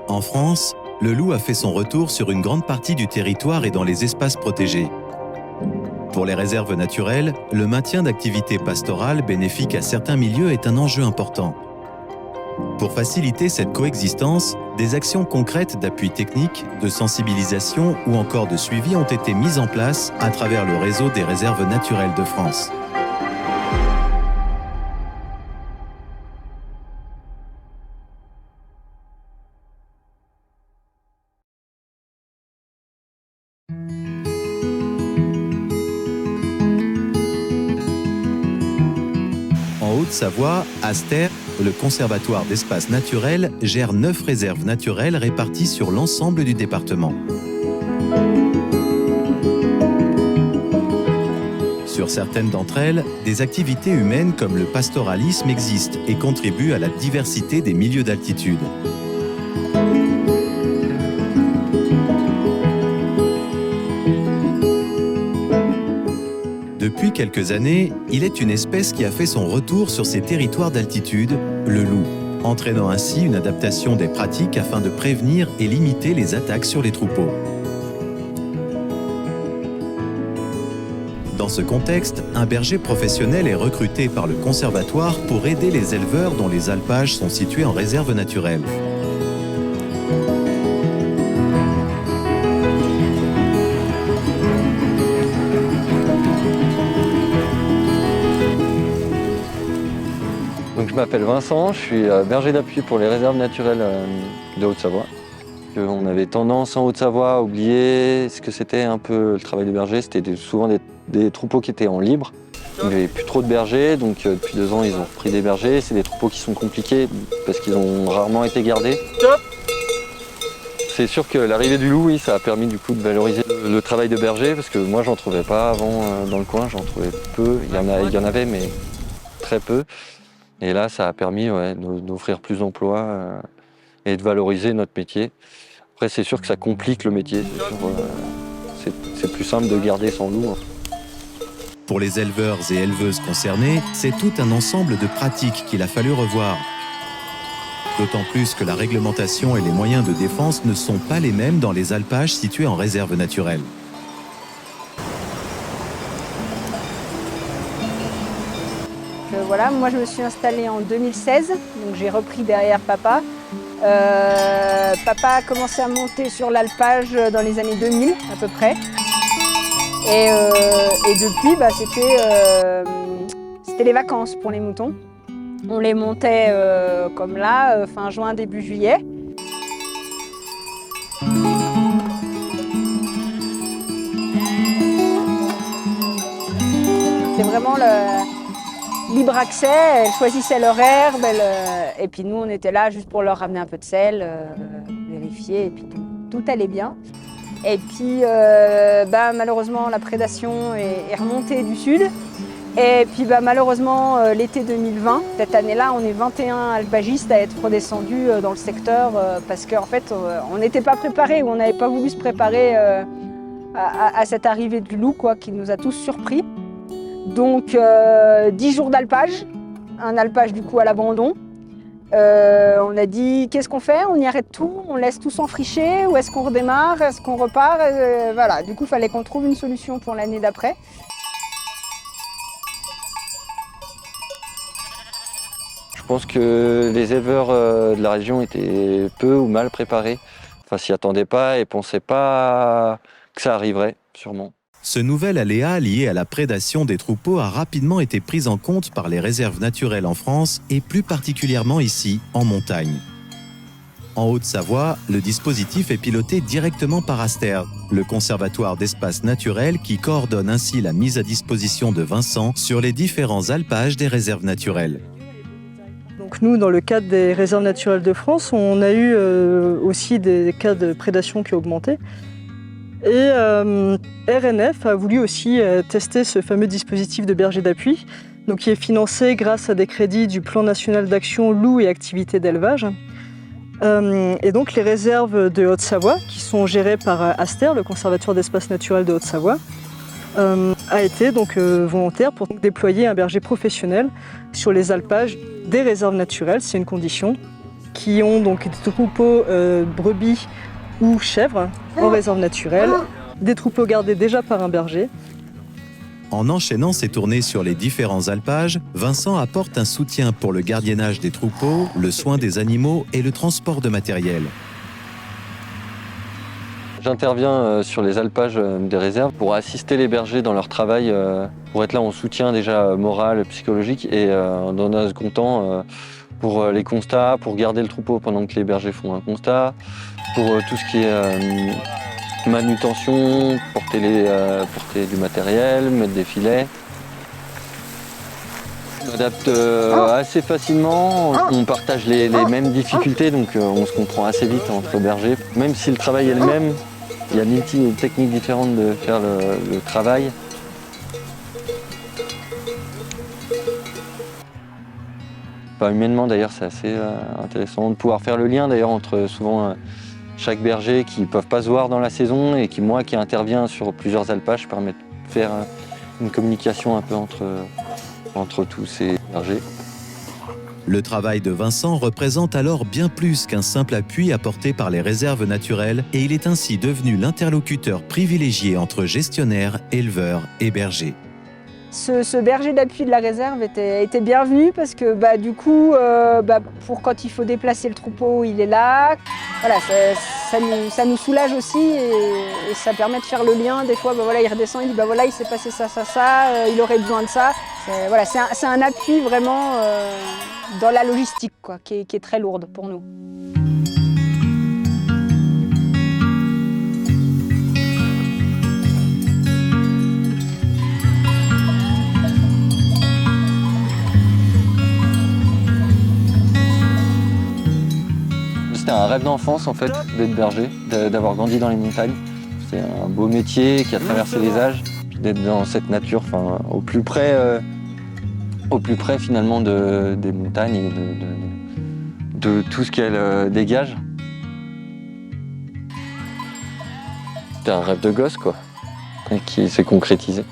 En France, le loup a fait son retour sur une grande partie du territoire et dans les espaces protégés. Pour les réserves naturelles, le maintien d'activités pastorales bénéfiques à certains milieux est un enjeu important. Pour faciliter cette coexistence, des actions concrètes d'appui technique, de sensibilisation ou encore de suivi ont été mises en place à travers le réseau des réserves naturelles de France. En Haute-Savoie, Aster, le Conservatoire d'espaces naturels, gère 9 réserves naturelles réparties sur l'ensemble du département. Sur certaines d'entre elles, des activités humaines comme le pastoralisme existent et contribuent à la diversité des milieux d'altitude. Depuis quelques années, il est une espèce qui a fait son retour sur ces territoires d'altitude, le loup, entraînant ainsi une adaptation des pratiques afin de prévenir et limiter les attaques sur les troupeaux. Dans ce contexte, un berger professionnel est recruté par le conservatoire pour aider les éleveurs dont les alpages sont situés en réserve naturelle. Donc, je m'appelle Vincent, je suis berger d'appui pour les réserves naturelles de Haute-Savoie. On avait tendance en Haute-Savoie à oublier ce que c'était un peu le travail de berger. C'était souvent des troupeaux qui étaient en libre. Il n'y avait plus trop de bergers, donc depuis 2 ans ils ont repris des bergers. C'est des troupeaux qui sont compliqués parce qu'ils ont rarement été gardés. C'est sûr que l'arrivée du loup, oui, ça a permis du coup de valoriser le travail de berger parce que moi j'en trouvais pas avant dans le coin, j'en trouvais peu. Il y en avait mais très peu. Et là, ça a permis d'offrir plus d'emplois et de valoriser notre métier. Après, c'est sûr que ça complique le métier. C'est plus simple de garder son loup. Pour les éleveurs et éleveuses concernés, c'est tout un ensemble de pratiques qu'il a fallu revoir. D'autant plus que la réglementation et les moyens de défense ne sont pas les mêmes dans les alpages situés en réserve naturelle. Voilà, moi je me suis installée en 2016, donc j'ai repris derrière papa. Papa a commencé à monter sur l'alpage dans les années 2000 à peu près. Et depuis, c'était les vacances pour les moutons. On les montait comme là, fin juin, début juillet. C'est vraiment le libre accès, elles choisissaient leur herbe, et puis nous on était là juste pour leur ramener un peu de sel, vérifier, et puis tout allait bien. Et puis malheureusement la prédation est remontée du sud. Et puis malheureusement l'été 2020, cette année-là, on est 21 alpagistes à être redescendus dans le secteur parce qu'en fait on n'était pas préparés ou on n'avait pas voulu se préparer à cette arrivée du loup qui nous a tous surpris. Donc 10 jours d'alpage, un alpage du coup à l'abandon. On a dit qu'est-ce qu'on fait? On y arrête tout? On laisse tout s'enfricher? Ou est-ce qu'on redémarre? Est-ce qu'on repart? Voilà, du coup il fallait qu'on trouve une solution pour l'année d'après. Je pense que les éleveurs de la région étaient peu ou mal préparés. Enfin, s'y attendaient pas et ne pensaient pas que ça arriverait, sûrement. Ce nouvel aléa lié à la prédation des troupeaux a rapidement été pris en compte par les réserves naturelles en France et plus particulièrement ici, en montagne. En Haute-Savoie, le dispositif est piloté directement par Aster, le Conservatoire d'espaces naturels qui coordonne ainsi la mise à disposition de Vincent sur les différents alpages des réserves naturelles. Donc nous, dans le cadre des réserves naturelles de France, on a eu aussi des cas de prédation qui ont augmenté. Et RNF a voulu aussi tester ce fameux dispositif de berger d'appui, donc qui est financé grâce à des crédits du Plan national d'action loup et activités d'élevage. Et donc les réserves de Haute-Savoie, qui sont gérées par Aster, le Conservatoire d'espaces naturels de Haute-Savoie, a été donc volontaire pour déployer un berger professionnel sur les alpages des réserves naturelles, c'est une condition. qui ont donc des troupeaux brebis ou chèvres en réserve naturelle, des troupeaux gardés déjà par un berger. En enchaînant ses tournées sur les différents alpages, Vincent apporte un soutien pour le gardiennage des troupeaux, le soin des animaux et le transport de matériel. J'interviens sur les alpages des réserves pour assister les bergers dans leur travail, pour être là en soutien déjà moral, psychologique et dans un second temps pour les constats, pour garder le troupeau pendant que les bergers font un constat, pour tout ce qui est manutention, porter du matériel, mettre des filets. On s'adapte assez facilement, on partage les mêmes difficultés, donc on se comprend assez vite entre bergers. Même si le travail est le même, il y a mille techniques différentes de faire le travail. Enfin, humainement d'ailleurs c'est assez intéressant de pouvoir faire le lien d'ailleurs entre souvent chaque berger qui ne peuvent pas se voir dans la saison et qui moi qui interviens sur plusieurs alpages permet de faire une communication un peu entre tous ces bergers. Le travail de Vincent représente alors bien plus qu'un simple appui apporté par les réserves naturelles et il est ainsi devenu l'interlocuteur privilégié entre gestionnaires, éleveurs et bergers. Ce berger d'appui de la réserve était bienvenu parce que du coup, pour quand il faut déplacer le troupeau, il est là. Voilà, ça nous soulage aussi et ça permet de faire le lien. Des fois, il redescend, il dit voilà, il s'est passé ça, il aurait besoin de ça. Voilà, c'est un appui vraiment dans la logistique quoi, qui est très lourde pour nous. C'était un rêve d'enfance en fait d'être berger, d'avoir grandi dans les montagnes. C'est un beau métier qui a traversé les âges, d'être dans cette nature, au plus près finalement des montagnes et de tout ce qu'elles dégagent. C'était un rêve de gosse quoi, qui s'est concrétisé.